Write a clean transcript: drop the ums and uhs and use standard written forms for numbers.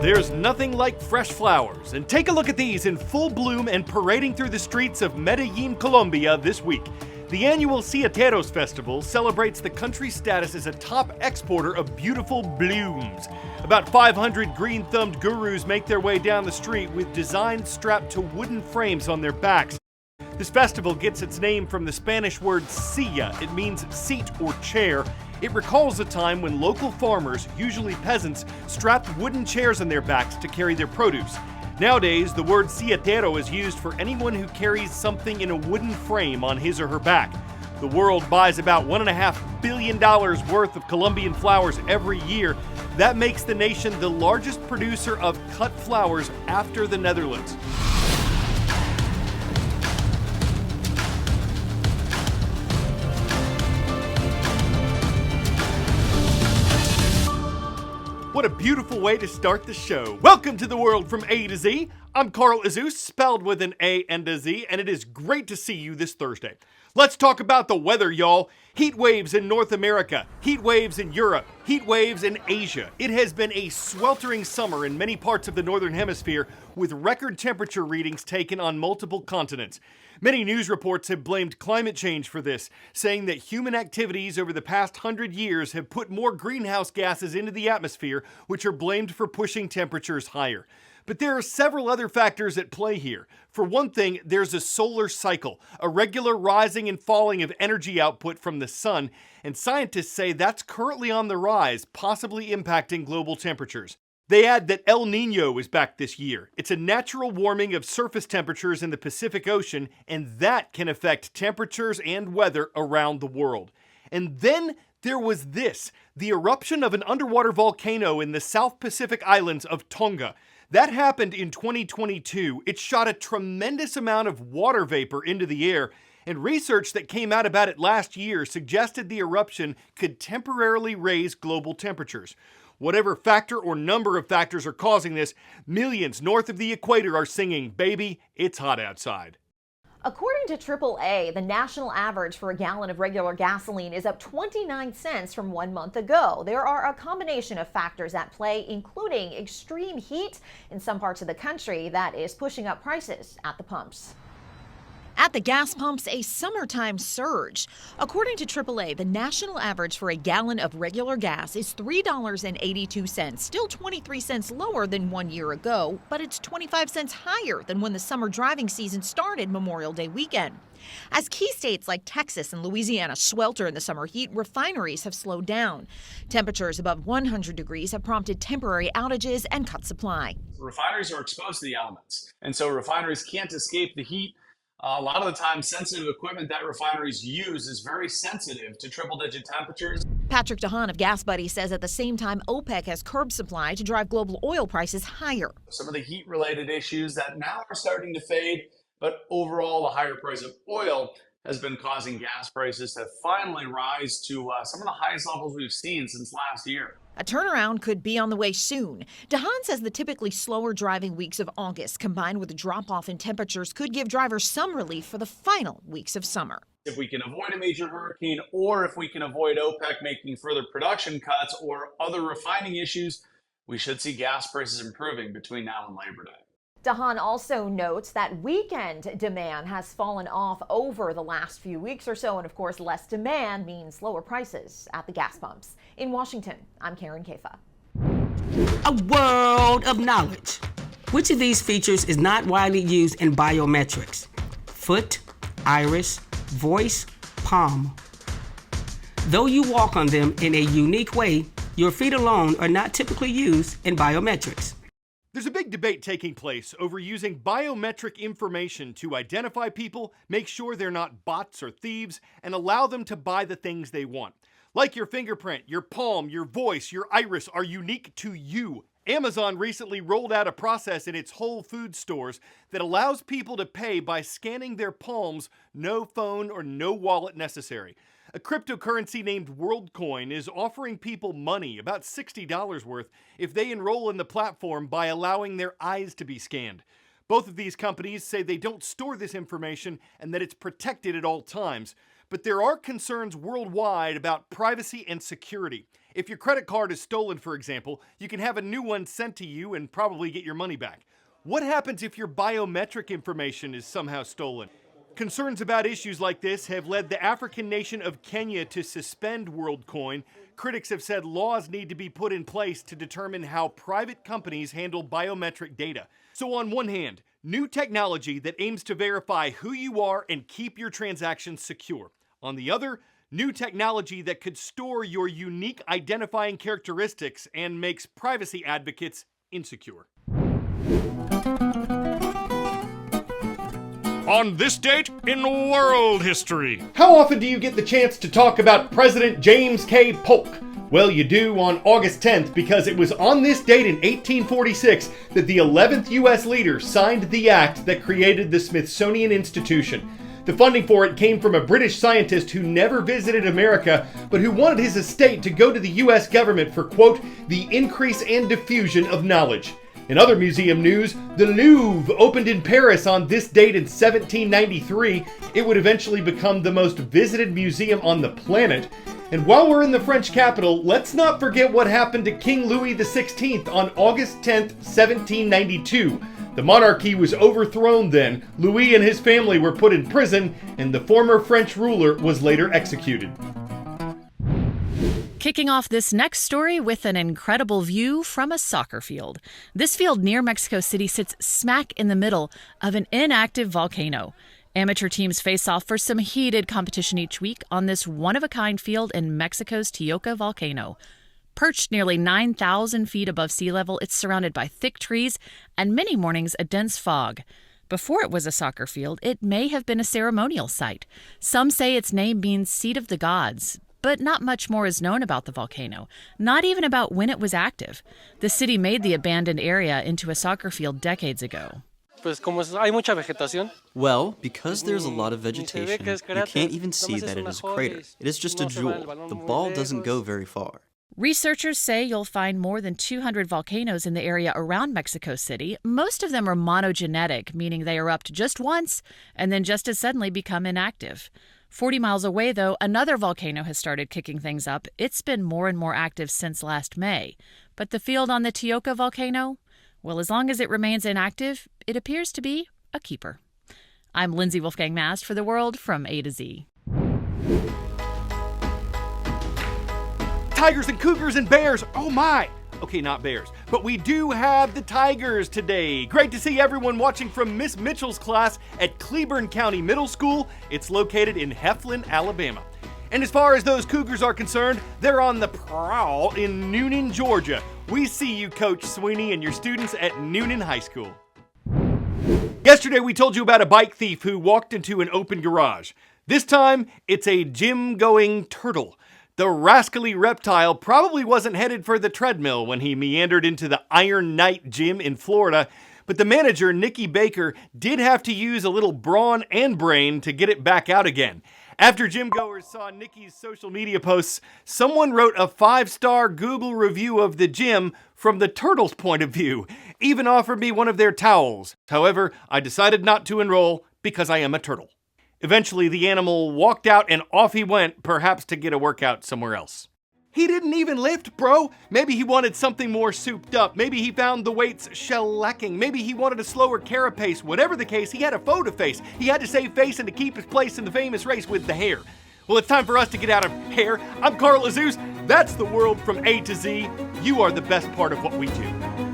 There's nothing like fresh flowers, and take a look at these in full bloom and parading through the streets of Medellin, Colombia this week. The annual Ciateros Festival celebrates the country's status as a top exporter of beautiful blooms. About 500 green-thumbed gurus make their way down the street with designs strapped to wooden frames on their backs. This festival gets its name from the Spanish word silla. It means seat or chair. It recalls a time when local farmers, usually peasants, strapped wooden chairs on their backs to carry their produce. Nowadays, the word ciatero is used for anyone who carries something in a wooden frame on his or her back. The world buys about $1.5 billion worth of Colombian flowers every year. That makes the nation the largest producer of cut flowers after the Netherlands. What a beautiful way to start the show. Welcome to the world from A to Z. I'm Carl Azuz, spelled with an A and a Z, and it is great to see you this Thursday. Let's talk about the weather, y'all. Heat waves in North America, heat waves in Europe, heat waves in Asia. It has been a sweltering summer in many parts of the Northern Hemisphere, with record temperature readings taken on multiple continents. Many news reports have blamed climate change for this, saying that human activities over the past 100 years have put more greenhouse gases into the atmosphere, which are blamed for pushing temperatures higher. But there are several other factors at play here. For one thing, there's a solar cycle, a regular rising and falling of energy output from the sun, and scientists say that's currently on the rise, possibly impacting global temperatures. They add that El Niño is back this year. It's a natural warming of surface temperatures in the Pacific Ocean, and that can affect temperatures and weather around the world. And then there was this, the eruption of an underwater volcano in the South Pacific islands of Tonga. That happened in 2022. It shot a tremendous amount of water vapor into the air, and research that came out about it last year suggested the eruption could temporarily raise global temperatures. Whatever factor or number of factors are causing this, millions north of the equator are singing, "Baby, it's hot outside." According to AAA, the national average for a gallon of regular gasoline is up 29 cents from 1 month ago. There are a combination of factors at play, including extreme heat in some parts of the country that is pushing up prices at the pumps. At the gas pumps, a summertime surge. According to AAA, the national average for a gallon of regular gas is $3.82, still 23 cents lower than 1 year ago, but it's 25 cents higher than when the summer driving season started Memorial Day weekend. As key states like Texas and Louisiana swelter in the summer heat, refineries have slowed down. Temperatures above 100 degrees have prompted temporary outages and cut supply. Refineries are exposed to the elements, and so refineries can't escape the heat. A lot of the time, sensitive equipment that refineries use is very sensitive to triple-digit temperatures. Patrick DeHaan of Gas Buddy says at the same time, OPEC has curbed supply to drive global oil prices higher. Some of the heat-related issues that now are starting to fade, but overall, the higher price of oil has been causing gas prices to finally rise to some of the highest levels we've seen since last year. A turnaround could be on the way soon. DeHaan says the typically slower driving weeks of August, combined with a drop-off in temperatures, could give drivers some relief for the final weeks of summer. If we can avoid a major hurricane, or if we can avoid OPEC making further production cuts or other refining issues, we should see gas prices improving between now and Labor Day. DeHaan also notes that weekend demand has fallen off over the last few weeks or so, and of course, less demand means lower prices at the gas pumps. In Washington, I'm Karen Kafa. A world of knowledge. Which of these features is not widely used in biometrics? Foot, iris, voice, palm. Though you walk on them in a unique way, your feet alone are not typically used in biometrics. There's a big debate taking place over using biometric information to identify people, make sure they're not bots or thieves, and allow them to buy the things they want. Like your fingerprint, your palm, your voice, your iris are unique to you. Amazon recently rolled out a process in its Whole Foods stores that allows people to pay by scanning their palms, no phone or no wallet necessary. A cryptocurrency named WorldCoin is offering people money, about $60 worth, if they enroll in the platform by allowing their eyes to be scanned. Both of these companies say they don't store this information and that it's protected at all times. But there are concerns worldwide about privacy and security. If your credit card is stolen, for example, you can have a new one sent to you and probably get your money back. What happens if your biometric information is somehow stolen? Concerns about issues like this have led the African nation of Kenya to suspend WorldCoin. Critics have said laws need to be put in place to determine how private companies handle biometric data. So on one hand, new technology that aims to verify who you are and keep your transactions secure. On the other, new technology that could store your unique identifying characteristics and makes privacy advocates insecure. On this date in world history. How often do you get the chance to talk about President James K. Polk? Well, you do on August 10th because it was on this date in 1846 that the 11th U.S. leader signed the act that created the Smithsonian Institution. The funding for it came from a British scientist who never visited America, but who wanted his estate to go to the U.S. government for, quote, the increase and diffusion of knowledge. In other museum news, the Louvre opened in Paris on this date in 1793. It would eventually become the most visited museum on the planet. And while we're in the French capital, let's not forget what happened to King Louis XVI on August 10th, 1792. The monarchy was overthrown then, Louis and his family were put in prison, and the former French ruler was later executed. Kicking off this next story with an incredible view from a soccer field. This field near Mexico City sits smack in the middle of an inactive volcano. Amateur teams face off for some heated competition each week on this one-of-a-kind field in Mexico's Tioca volcano. Perched nearly 9,000 feet above sea level, it's surrounded by thick trees and many mornings a dense fog. Before it was a soccer field, it may have been a ceremonial site. Some say its name means seat of the gods. But not much more is known about the volcano, not even about when it was active. The city made the abandoned area into a soccer field decades ago. Well, because there's a lot of vegetation, you can't even see that it is a crater. It is just a jewel. The ball doesn't go very far. Researchers say you'll find more than 200 volcanoes in the area around Mexico City. Most of them are monogenetic, meaning they erupt just once and then just as suddenly become inactive. 40 miles away, though, another volcano has started kicking things up. It's been more and more active since last May. But the field on the Tioca volcano? Well, as long as it remains inactive, it appears to be a keeper. I'm Lindsay Wolfgang Mast for The World from A to Z. Tigers and cougars and bears, oh my! Okay, not bears, but we do have the Tigers today. Great to see everyone watching from Miss Mitchell's class at Cleburne County Middle School. It's located in Heflin, Alabama. And as far as those Cougars are concerned, they're on the prowl in Noonan, Georgia. We see you, Coach Sweeney, and your students at Noonan High School. Yesterday we told you about a bike thief who walked into an open garage. This time, it's a gym-going turtle. The rascally reptile probably wasn't headed for the treadmill when he meandered into the Iron Knight gym in Florida, but the manager, Nikki Baker, did have to use a little brawn and brain to get it back out again. After gym goers saw Nikki's social media posts, someone wrote a 5-star Google review of the gym from the turtle's point of view, even offered me one of their towels. However, I decided not to enroll because I am a turtle. Eventually, the animal walked out and off he went, perhaps to get a workout somewhere else. He didn't even lift, bro. Maybe he wanted something more souped up. Maybe he found the weights shellacking. Maybe he wanted a slower carapace. Whatever the case, he had a foe to face. He had to save face and to keep his place in the famous race with the hare. Well, it's time for us to get out of hair. I'm Carl Azuz. That's The World from A to Z. You are the best part of what we do.